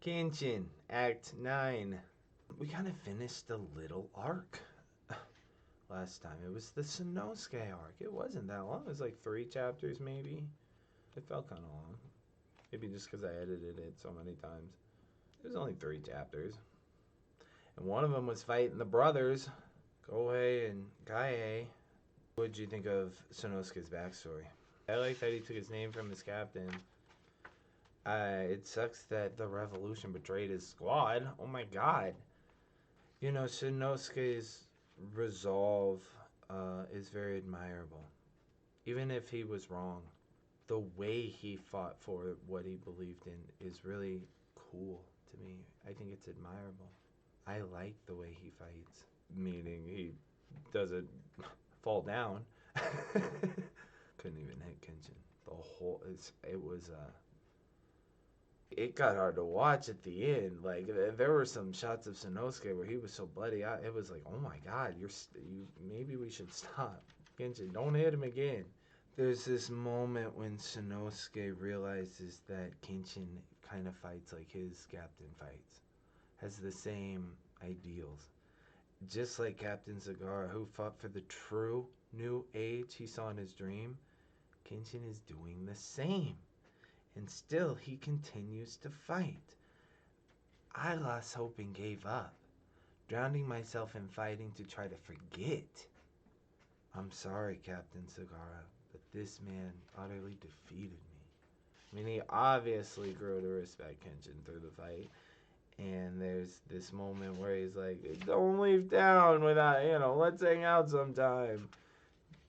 Kenshin, Act 9. We kind of finished the little arc last time. It was the Sanosuke arc. It wasn't that long. It was like 3 chapters maybe. It felt kind of long. Maybe just because I edited it so many times. It was only 3 chapters. And one of them was fighting the brothers, Kohei and Kaie. What did you think of Sanosuke's backstory? I like that he took his name from his captain. It sucks that the revolution betrayed his squad. Oh my god. You know, Sanosuke's resolve is very admirable. Even if he was wrong, the way he fought for what he believed in is really cool to me. I think it's admirable. I like the way he fights. Meaning he doesn't fall down. Couldn't even hit Kenshin. The whole it got hard to watch at the end. Like there were some shots of Sanosuke where he was so bloody. It was like, oh my god, you maybe we should stop. Kenshin, don't hit him again. There's this moment when Sanosuke realizes that Kenshin kind of fights like his captain fights. Has the same ideals. Just like Captain Zagara, who fought for the true new age he saw in his dream, Kenshin is doing the same. And still, he continues to fight. I lost hope and gave up, drowning myself in fighting to try to forget. I'm sorry, Captain Zagara, but this man utterly defeated me. I mean, he obviously grew to respect Kenshin through the fight. And there's this moment where he's like, don't leave town without, let's hang out sometime.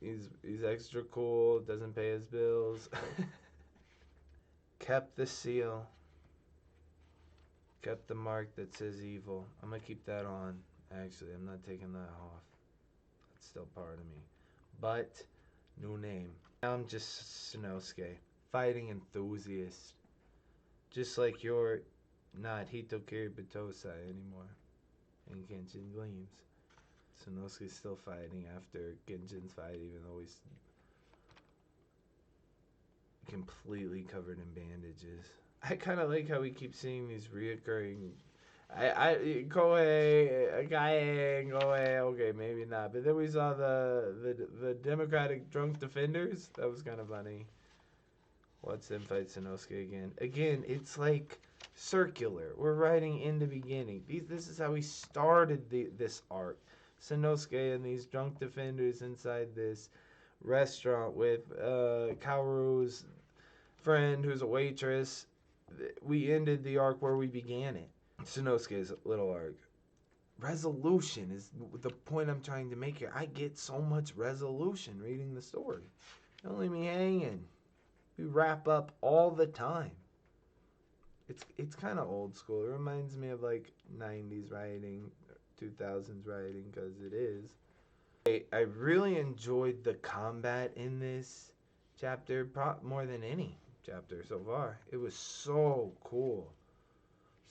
He's extra cool, doesn't pay his bills. Kept the seal. Kept the mark that says evil. I'm going to keep that on. Actually, I'm not taking that off. That's still part of me. But, new name. Now I'm just Sanosuke. Fighting enthusiast. Just like you're not Hitokiri Batosai anymore. And Kenshin Gleams. Sanosuke's still fighting after Kenshin's fight, even though he's completely covered in bandages. I kind of like how we keep seeing these reoccurring. Kohei, Kaie, Kohei, okay, maybe not. But then we saw the Democratic Drunk Defenders. That was kind of funny. Watch them fight Sanosuke again. Again, it's like circular. We're writing in the beginning. This is how we started this arc. Sanosuke and these drunk defenders inside this restaurant with Kaoru's friend who's a waitress. We ended the arc where we began it. Sanosuke's little arc. Resolution is the point I'm trying to make here. I get so much resolution reading the story. Don't leave me hanging. We wrap up all the time. It's kind of old school. It reminds me of like 90s writing, 2000s writing, because it is. I really enjoyed the combat in this chapter more than any chapter so far. It was so cool.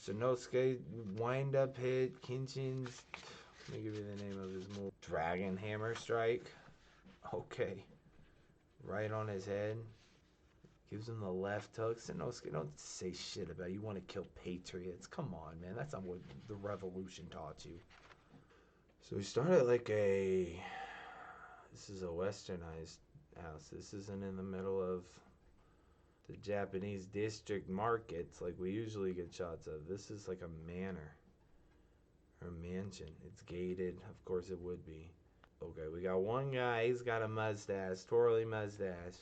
Sanosuke wind up hit, Kenshin's, let me give you the name of his move. Dragon Hammer Strike. Okay. Right on his head. Gives him the left hook. Sanosuke, don't say shit about you want to kill patriots. Come on, man. That's not what the revolution taught you. So we started like this is a westernized house. This isn't in the middle of the Japanese district markets like we usually get shots of. This is like a manor or mansion. It's gated. Of course it would be. Okay, we got one guy. He's got a mustache, twirly mustache.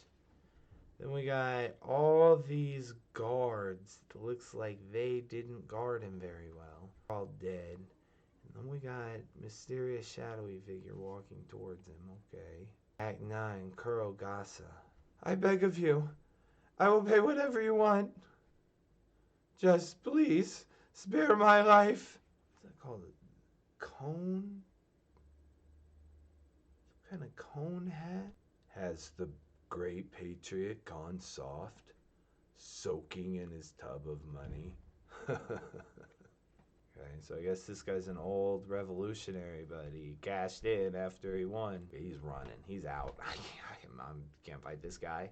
Then we got all these guards. It looks like they didn't guard him very well. All dead. And then we got mysterious shadowy figure walking towards him. Okay. Act 9, Kurogasa. I beg of you. I will pay whatever you want. Just please spare my life. What's that called? A cone? Some kind of cone hat? Has the great patriot gone soft, soaking in his tub of money? Okay, so I guess this guy's an old revolutionary, but he cashed in after he won. He's running. He's out. I can't fight this guy.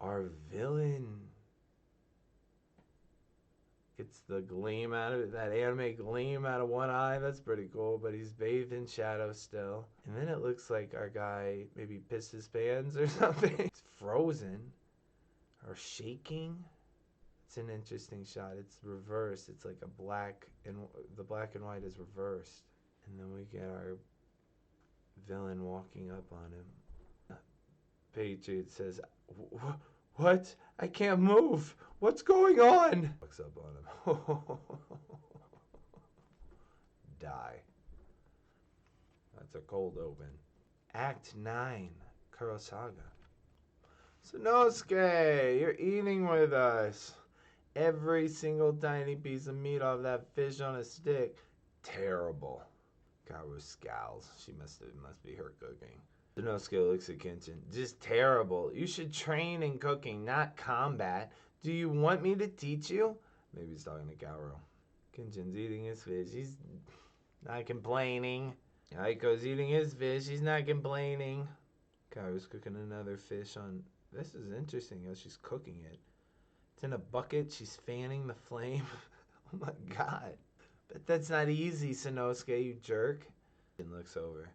Our villain Gets the gleam out of it, that anime gleam out of one eye. That's pretty cool, but he's bathed in shadow still. And then it looks like our guy maybe pissed his pants or something. It's frozen or shaking. It's an interesting shot. It's reversed. It's like a black, and the black and white is reversed. And then we get our villain walking up on him. Patriot says, "What? I can't move. What's going on?" Walks up on him. Die. That's a cold open. Act 9, Kurogasa. Sanosuke, you're eating with us. Every single tiny piece of meat off that fish on a stick. Terrible. Kaoru scowls. She must be her cooking. Sanosuke looks at Kenshin. Just terrible. You should train in cooking, not combat. Do you want me to teach you? Maybe he's talking to Kaoru. Kenshin's eating his fish. He's not complaining. Aiko's eating his fish. He's not complaining. Kaoru's cooking another fish on... This is interesting how she's cooking it. It's in a bucket. She's fanning the flame. Oh my god. But that's not easy, Sanosuke, you jerk. Kenshin looks over.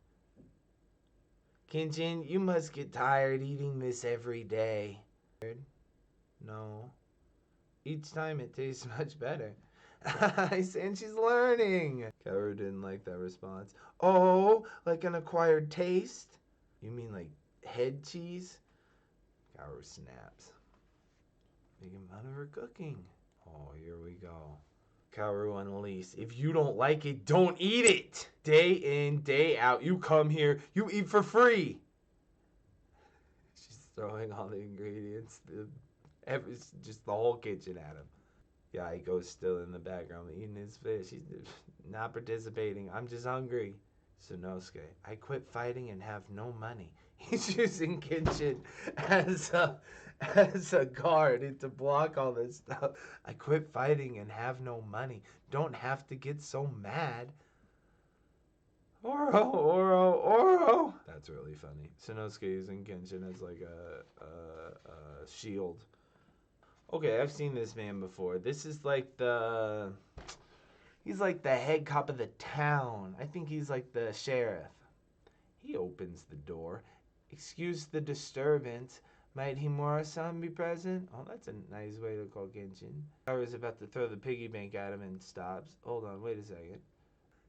Kenshin, you must get tired eating this every day. No. Each time it tastes much better. And she's learning. Kaoru didn't like that response. Oh, like an acquired taste? You mean like head cheese? Kaoru snaps. Making fun of her cooking. Oh, here we go. Kaoru unleashed. If you don't like it, don't eat it. Day in, day out, you come here, you eat for free. She's throwing all the ingredients, just the whole kitchen at him. Yeah, he goes still in the background eating his fish. He's not participating. I'm just hungry. Sanosuke, I quit fighting and have no money. He's using Kenshin as a guard to block all this stuff. I quit fighting and have no money. Don't have to get so mad. Oro. That's really funny. Sanosuke using Kenshin as like a shield. Okay, I've seen this man before. This is like he's like the head cop of the town. I think he's like the sheriff. He opens the door. Excuse the disturbance. Might Himura-san be present? Oh, that's a nice way to call Kenshin. I was about to throw the piggy bank at him and stops. Hold on, wait a second.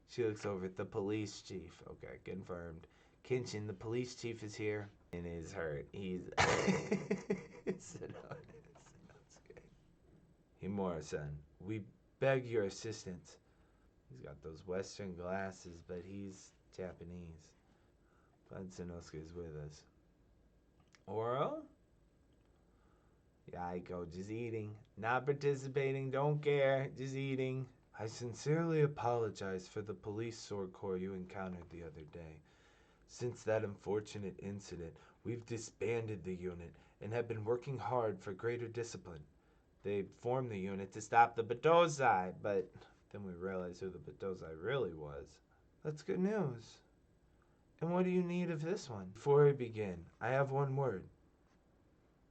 She looks over at the police chief. Okay, confirmed. Kenshin, the police chief is here and is hurt. He's... Himura-san, we beg your assistance. He's got those Western glasses, but he's Japanese. Glad Sanosuke's with us. Oro? Yeah, Aiko, just eating. Not participating, don't care, just eating. I sincerely apologize for the police sword corps you encountered the other day. Since that unfortunate incident, we've disbanded the unit and have been working hard for greater discipline. They formed the unit to stop the Batozai, but then we realized who the Batozai really was. That's good news. And what do you need of this one? Before I begin, I have one word.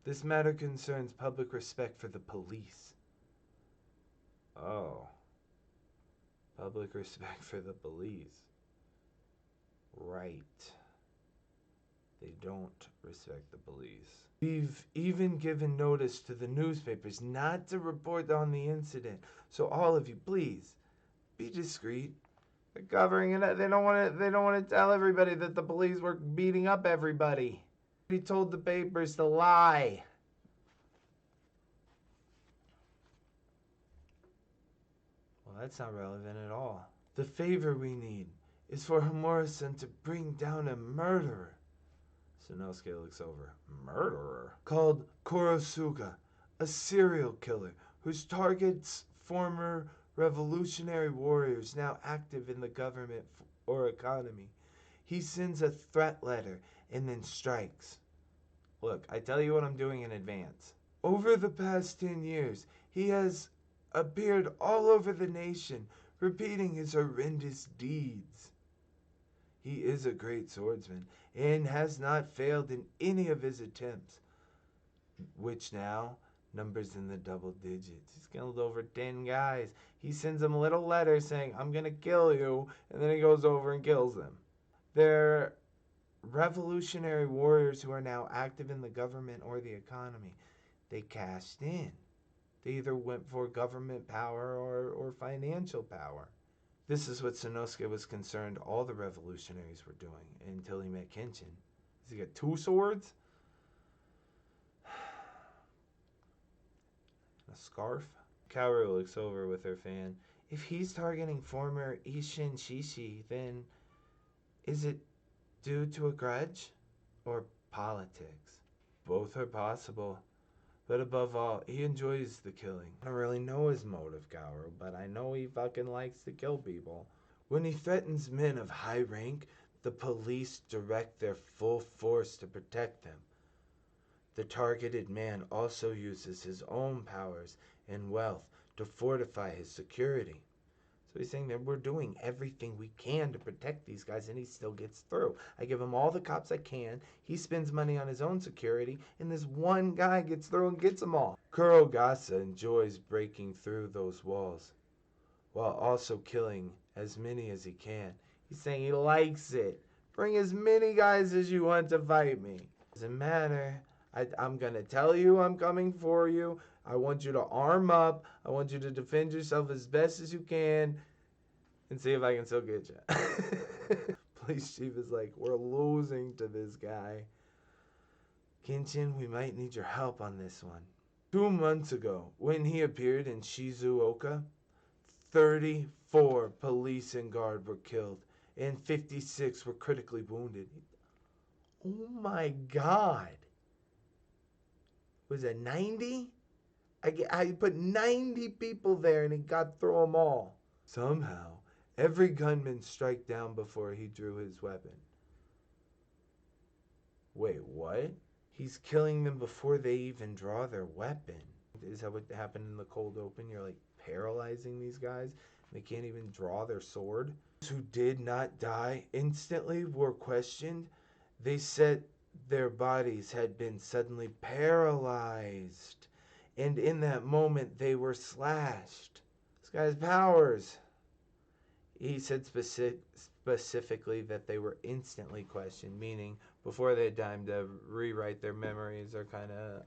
This matter concerns public respect for the police. Oh. Public respect for the police. Right. They don't respect the police. We've even given notice to the newspapers not to report on the incident. So all of you, please, be discreet. They're covering it up. They don't want to tell everybody that the police were beating up everybody. He told the papers to lie. Well, that's not relevant at all. The favor we need is for Himura-san to bring down a murderer. Sanosuke looks over. Murderer? Called Kurosuga, a serial killer whose targets former revolutionary warriors now active in the government or economy. He sends a threat letter and then strikes. Look, I tell you what I'm doing in advance. Over the past 10 years, he has appeared all over the nation, repeating his horrendous deeds. He is a great swordsman and has not failed in any of his attempts, which now numbers in the double digits. He's killed over 10 guys. He sends them little letters saying, I'm going to kill you, and then he goes over and kills them. They're revolutionary warriors who are now active in the government or the economy. They cashed in. They either went for government power or financial power. This is what Sanosuke was concerned all the revolutionaries were doing until he met Kenshin. Does he got 2 swords? A scarf? Kaoru looks over with her fan. If he's targeting former Ishin Shishi, then is it due to a grudge or politics? Both are possible. But above all, he enjoys the killing. I don't really know his motive, Kaoru, but I know he fucking likes to kill people. When he threatens men of high rank, the police direct their full force to protect them. The targeted man also uses his own powers and wealth to fortify his security. So he's saying that we're doing everything we can to protect these guys, and he still gets through. I give him all the cops I can. He spends money on his own security, and this one guy gets through and gets them all. Kurogasa enjoys breaking through those walls, while also killing as many as he can. He's saying he likes it. Bring as many guys as you want to fight me. Doesn't matter. I'm going to tell you I'm coming for you. I want you to arm up. I want you to defend yourself as best as you can and see if I can still get you. Police chief is like, we're losing to this guy. Kenshin, we might need your help on this one. 2 months ago, when he appeared in Shizuoka, 34 police and guard were killed and 56 were critically wounded. Oh my God. Was it 90? I put 90 people there and he got through them all. Somehow, every gunman struck down before he drew his weapon. Wait, what? He's killing them before they even draw their weapon. Is that what happened in the cold open? You're like paralyzing these guys. They can't even draw their sword. Those who did not die instantly were questioned. They said their bodies had been suddenly paralyzed. And in that moment, they were slashed. This guy's powers. He said specifically that they were instantly questioned, meaning before they had time to rewrite their memories or kind of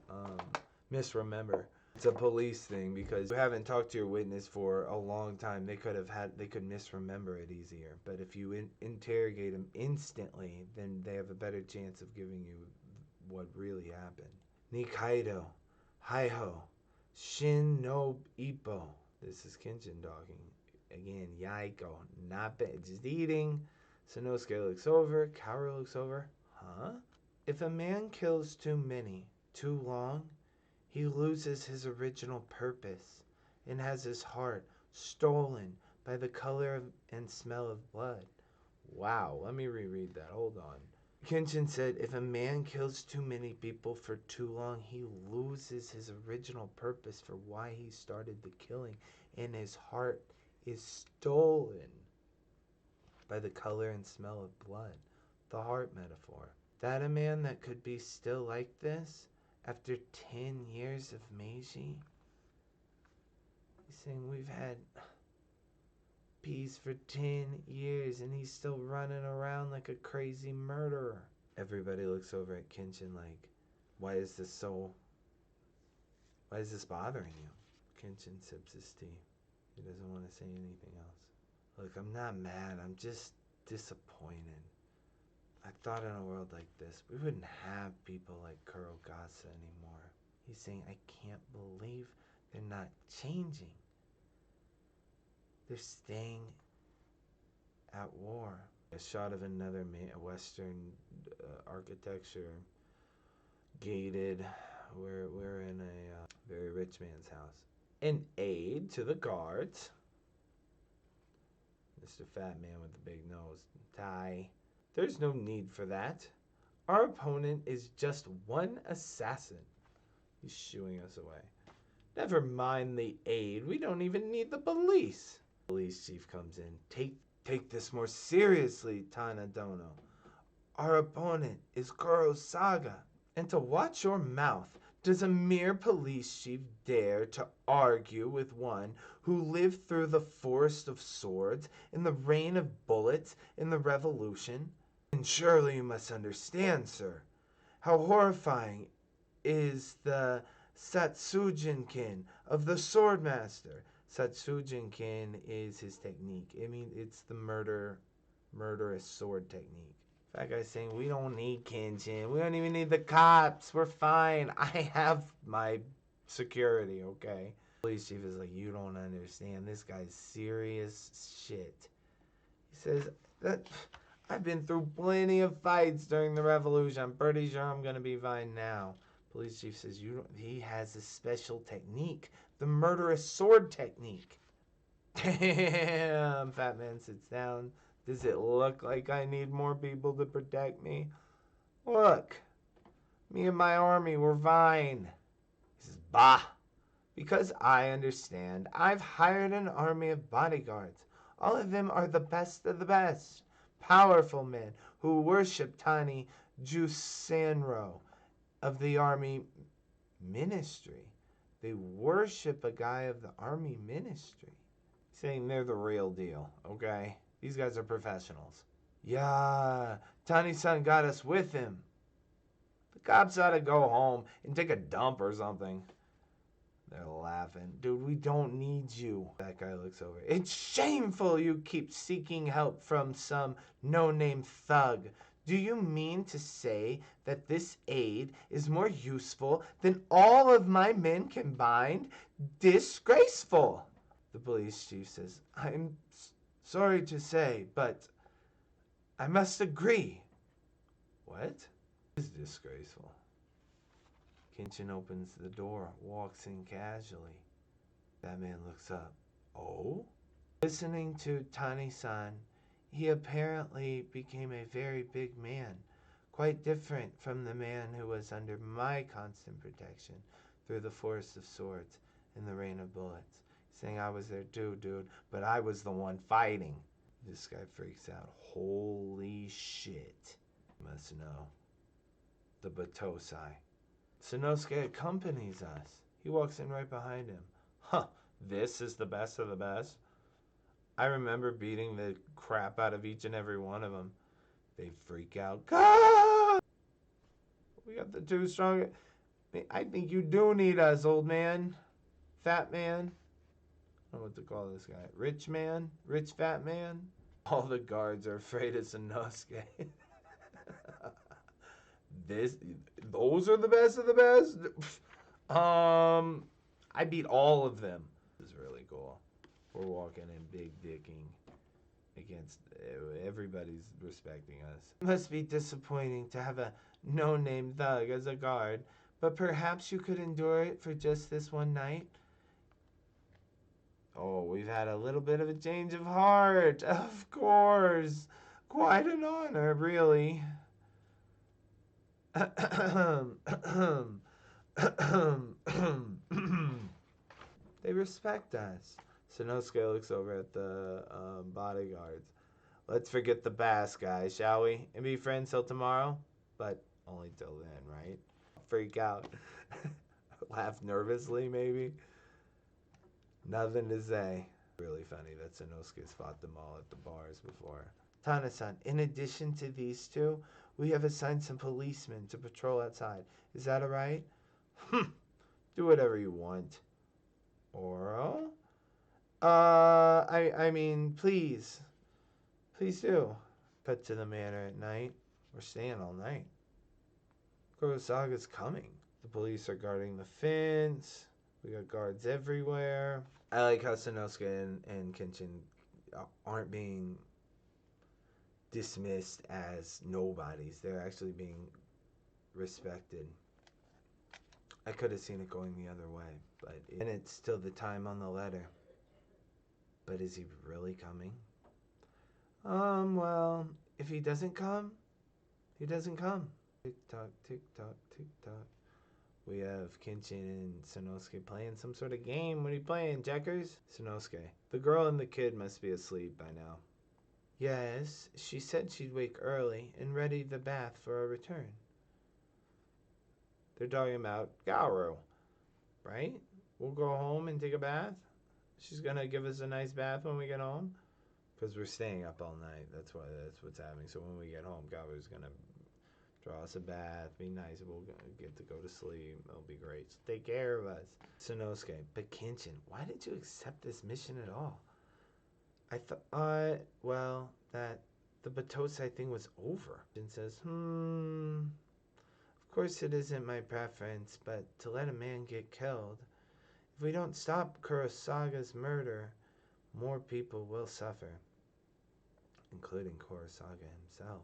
misremember. It's a police thing because you haven't talked to your witness for a long time. They could misremember it easier. But if you interrogate them instantly, then they have a better chance of giving you what really happened. Nikaido. Hi-ho, Shin no Ippo. This is Kenshin talking. Again, Yaiko, not bad, just eating. Sanosuke looks over, Kaoru looks over. Huh? If a man kills too many, too long, he loses his original purpose and has his heart stolen by the color and smell of blood. Wow, let me reread that, hold on. Kenshin said, if a man kills too many people for too long, he loses his original purpose for why he started the killing, and his heart is stolen by the color and smell of blood. The heart metaphor. That a man that could be still like this after 10 years of Meiji? He's saying we've had peace for 10 years and he's still running around like a crazy murderer. Everybody looks over at Kenshin like, why is this bothering you? Kenshin sips his tea. He doesn't want to say anything else. Look, I'm not mad, I'm just disappointed. I thought in a world like this, we wouldn't have people like Kurogasa anymore. He's saying, I can't believe they're not changing. They're staying at war. A shot of another Western architecture, gated. We're in a very rich man's house. An aide to the guards. Mr. Fat Man with the big nose. Tai. There's no need for that. Our opponent is just one assassin. He's shooing us away. Never mind the aide. We don't even need the police. Police chief comes in. Take this more seriously, Tana Dono. Our opponent is Kurosaga. And to watch your mouth. Does a mere police chief dare to argue with one who lived through the forest of swords, in the rain of bullets, in the revolution? And surely you must understand, sir, how horrifying is the Satsujinkin of the Swordmaster. Satsujinkin is his technique. I mean, it's the murderous sword technique. That guy's saying, we don't need Kenshin. We don't even need the cops. We're fine. I have my security, okay? Police chief is like, you don't understand. This guy's serious shit. He says, that I've been through plenty of fights during the revolution. I'm pretty sure I'm going to be fine now. Police chief says, he has a special technique. The murderous sword technique. Damn, Fat Man sits down. Does it look like I need more people to protect me? Look, me and my army, we're fine. He says, bah, because I understand. I've hired an army of bodyguards. All of them are the best of the best. Powerful men who worship Tani Jusanro of the army ministry. They worship a guy of the army ministry. Saying they're the real deal, okay? These guys are professionals. Yeah, Tani-san got us with him. The cops ought to go home and take a dump or something. They're laughing. Dude, we don't need you. That guy looks over. It's shameful you keep seeking help from some no-name thug. Do you mean to say that this aid is more useful than all of my men combined? Disgraceful. The police chief says, I'm sorry to say, but I must agree. What? This is disgraceful. Kenshin opens the door, walks in casually. That man looks up. Oh? Listening to Tani-san, he apparently became a very big man, quite different from the man who was under my constant protection through the forest of swords and the rain of bullets. Saying I was there too, dude, but I was the one fighting. This guy freaks out. Holy shit. You must know. The Batosai. Sanosuke accompanies us. He walks in right behind him. Huh, this is the best of the best. I remember beating the crap out of each and every one of them. They freak out. Ah! We got the two strong. I think you do need us, old man. Fat man. I don't know what to call this guy. Rich man? Rich fat man? All the guards are afraid of Sanosuke. Those are the best of the best? I beat all of them. This is really cool. We're walking in big dicking against everybody's respecting us. It must be disappointing to have a no-name thug as a guard, but perhaps you could endure it for just this one night? Oh, we've had a little bit of a change of heart. Of course. Quite an honor, really. They respect us. Sanosuke looks over at the bodyguards. Let's forget the bass guy, shall we? And be friends till tomorrow? But only till then, right? Freak out. Laugh nervously, maybe? Nothing to say. Really funny that Sanosuke's fought them all at the bars before. Tana-san, in addition to these two, we have assigned some policemen to patrol outside. Is that alright? Do whatever you want. Oro? I mean, please. Please do. Cut to the manor at night. We're staying all night. Kurosaga's coming. The police are guarding the fence. We got guards everywhere. I like how Sanosuke and Kenshin aren't being dismissed as nobodies. They're actually being respected. I could have seen it going the other way, and it's still the time on the letter. But is he really coming? Well, if he doesn't come, he doesn't come. Tick tock, tick tock, tick tock. We have Kenshin and Sanosuke playing some sort of game. What are you playing, checkers? Sanosuke. The girl and the kid must be asleep by now. Yes, she said she'd wake early and ready the bath for our return. They're talking about Garu, right? We'll go home and take a bath. She's gonna give us a nice bath when we get home. Because we're staying up all night. That's what's happening. So when we get home, Garu's gonna draw us a bath, be nice. We'll get to go to sleep. It'll be great. So take care of us. Sanosuke, but Kenshin, why did you accept this mission at all? I thought, well, that the Batosai thing was over. Jin says, of course it isn't my preference, but to let a man get killed, if we don't stop Kurosaga's murder, more people will suffer, including Kurosage himself.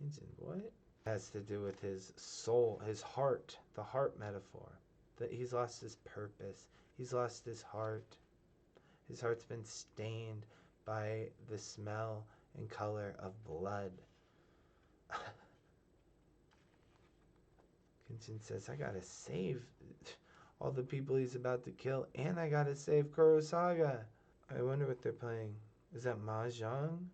Kenshin, what? It has to do with his soul, his heart, the heart metaphor. That he's lost his purpose. He's lost his heart. His heart's been stained by the smell and color of blood. Kenshin says, I gotta save all the people he's about to kill, and I gotta save Kurosaga. I wonder what they're playing. Is that Mahjong?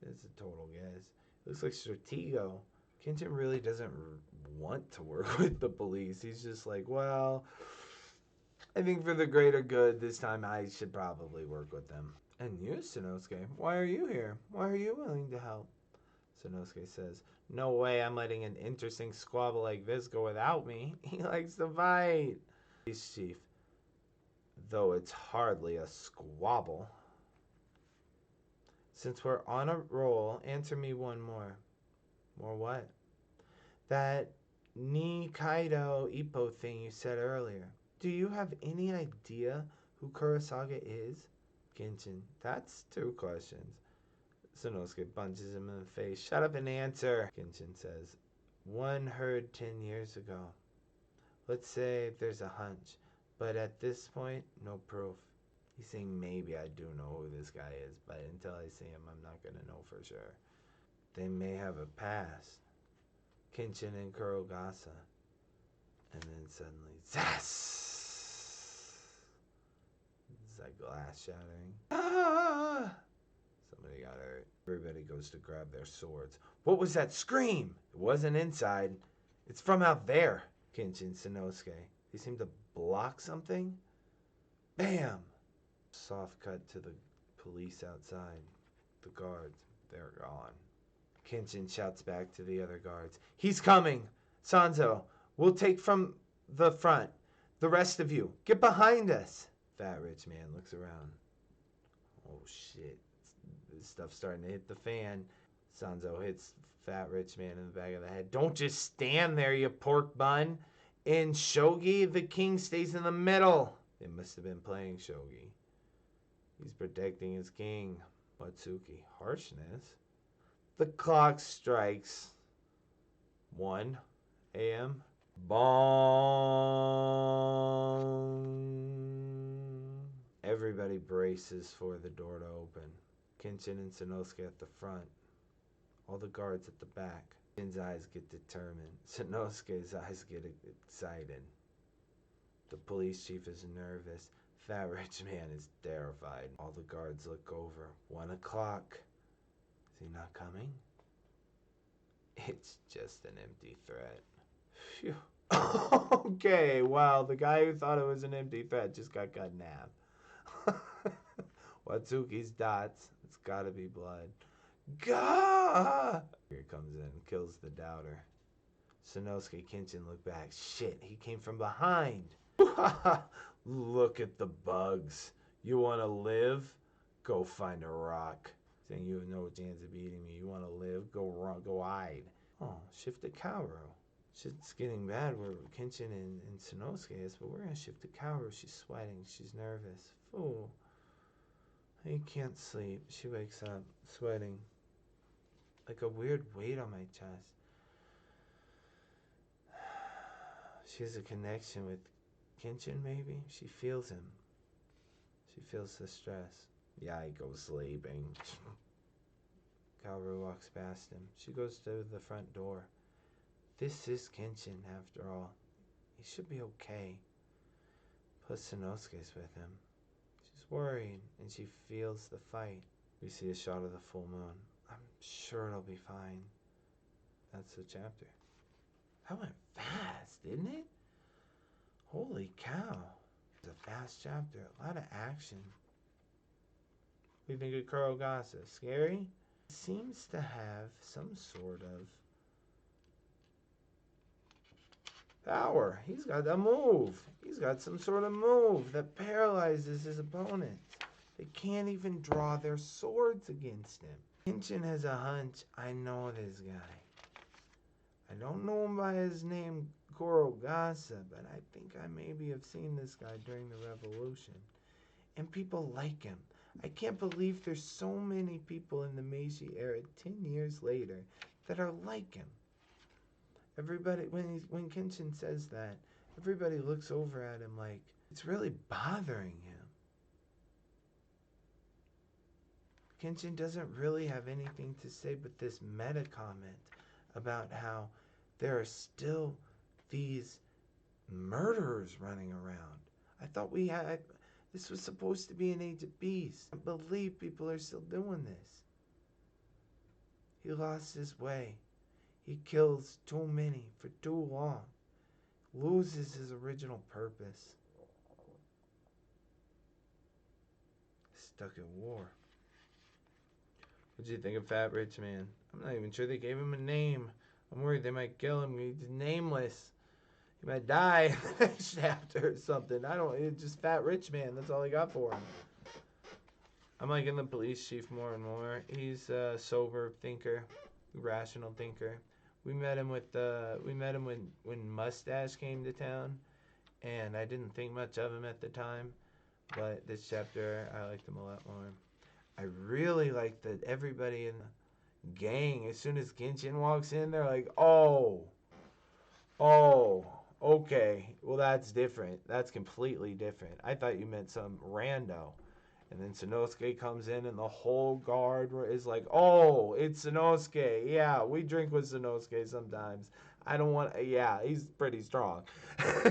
It's a total guess. It looks like Stratego. Kenshin really doesn't want to work with the police. He's just like, well, I think for the greater good, this time I should probably work with them. And you, Sanosuke, why are you here? Why are you willing to help? Sanosuke says, no way I'm letting an interesting squabble like this go without me. He likes to fight. Police chief, though it's hardly a squabble. Since we're on a roll, answer me one more. More what? That Nikaido Ippo thing you said earlier. Do you have any idea who Kurosaga is? Kenshin, that's 2 questions. Sanosuke punches him in the face. Shut up and answer, Kenshin says. One heard 10 years ago. Let's say there's a hunch, but at this point, no proof. He's saying maybe I do know who this guy is, but until I see him, I'm not going to know for sure. They may have a past. Kenshin and Kurogasa. And then suddenly, zas! It's like glass shattering. Ah! Somebody got hurt. Everybody goes to grab their swords. What was that scream? It wasn't inside. It's from out there. Kenshin, Sanosuke. They seem to block something. Bam! Soft cut to the police outside. The guards, they're gone. Kenshin shouts back to the other guards. He's coming! Sanzo, we'll take from the front. The rest of you, get behind us! Fat rich man looks around. Oh shit. This stuff's starting to hit the fan. Sanzo hits fat rich man in the back of the head. Don't just stand there, you pork bun. In shogi, the king stays in the middle. They must have been playing shogi. He's protecting his king. Watsuki. Harshness? The clock strikes 1 a.m. Bong! Everybody braces for the door to open. Kenshin and Sanosuke at the front. All the guards at the back. Kenshin's eyes get determined. Sanosuke's eyes get excited. The police chief is nervous. Fat rich man is terrified. All the guards look over. 1 o'clock. Is he not coming? It's just an empty threat. Phew. Okay, well, the guy who thought it was an empty threat just got cut in half. Watsuki's dots. It's gotta be blood. Gah! Here comes in, kills the doubter. Sanosuke, Kenshin look back. Shit, he came from behind. Look at the bugs. You wanna live? Go find a rock. Saying you have no chance of beating me. You wanna live? Go hide. Oh, shift to Kaoru. Shit's getting bad where Kenshin and Sanosuke is, but we're gonna shift to Kaoru. She's sweating. She's nervous. Fool. I can't sleep. She wakes up, sweating. Like a weird weight on my chest. She has a connection with Kenshin, maybe? She feels him. She feels the stress. Yiko sleeping. Kaoru walks past him. She goes to the front door. This is Kenshin, after all. He should be okay. Plus Sanosuke's with him. She's worried, and she feels the fight. We see a shot of the full moon. I'm sure it'll be fine. That's the chapter. That went fast, isn't it? Holy cow. It's a fast chapter. A lot of action. What do you think of Kurogasa? Scary? Seems to have some sort of power. He's got a move. He's got some sort of move that paralyzes his opponents. They can't even draw their swords against him. Kenshin has a hunch. I know this guy. I don't know him by his name, Kurogasa, but I think I maybe have seen this guy during the revolution. And people like him. I can't believe there's so many people in the Meiji era 10 years later that are like him. Everybody, when Kenshin says that, everybody looks over at him like it's really bothering him. Kenshin doesn't really have anything to say but this meta comment about how there are still these murderers running around. I thought this was supposed to be an age of peace. I can't believe people are still doing this. He lost his way. He kills too many for too long. Loses his original purpose. Stuck in war. What do you think of Fat Rich Man? I'm not even sure they gave him a name. I'm worried they might kill him. He's nameless. He might die in the next chapter or something. It's just Fat Rich Man. That's all I got for him. I'm liking the police chief more and more. He's a sober thinker, rational thinker. We met him when Mustache came to town, and I didn't think much of him at the time, but this chapter I liked him a lot more. I really like that everybody in the gang, as soon as Kenshin walks in, they're like, oh, okay, well that's different. That's completely different. I thought you meant some rando. And then Sanosuke comes in and the whole guard is like, oh, it's Sanosuke. Yeah, we drink with Sanosuke sometimes. Yeah, he's pretty strong. I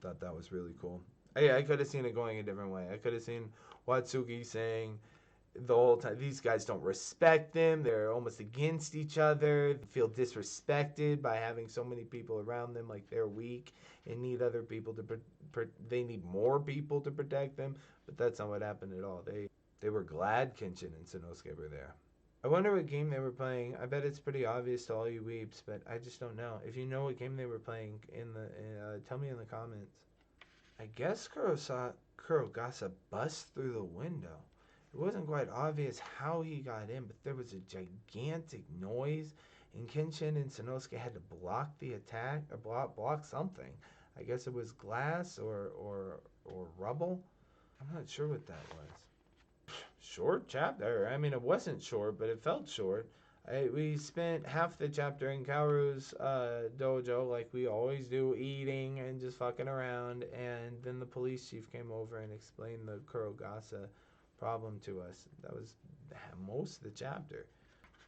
thought that was really cool. I could have seen it going a different way. I could have seen Watsuki saying the whole time, these guys don't respect them. They're almost against each other. They feel disrespected by having so many people around them, like they're weak and need other people they need more people to protect them. But that's not what happened at all. They were glad Kenshin and Sanosuke were there. I wonder what game they were playing. I bet it's pretty obvious to all you weeps, but I just don't know. If you know what game they were playing, tell me in the comments. I guess Kurogasa busts through the window. It wasn't quite obvious how he got in, but there was a gigantic noise, and Kenshin and Sanosuke had to block the attack, or block something. I guess it was glass or rubble. I'm not sure what that was. Short chapter. I mean, it wasn't short, but it felt short. We spent half the chapter in Kaoru's dojo, like we always do, eating and just fucking around, and then the police chief came over and explained the Kurogasa problem to us. That was most of the chapter.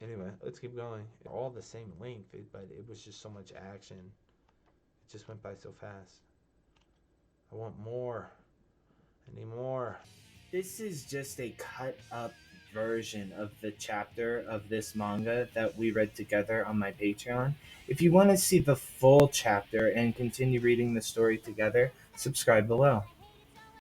Anyway, let's keep going. All the same length, but it was just so much action. It just went by so fast. I want more. I need more. This is just a cut up version of the chapter of this manga that we read together on my Patreon. If you want to see the full chapter and continue reading the story together, subscribe below.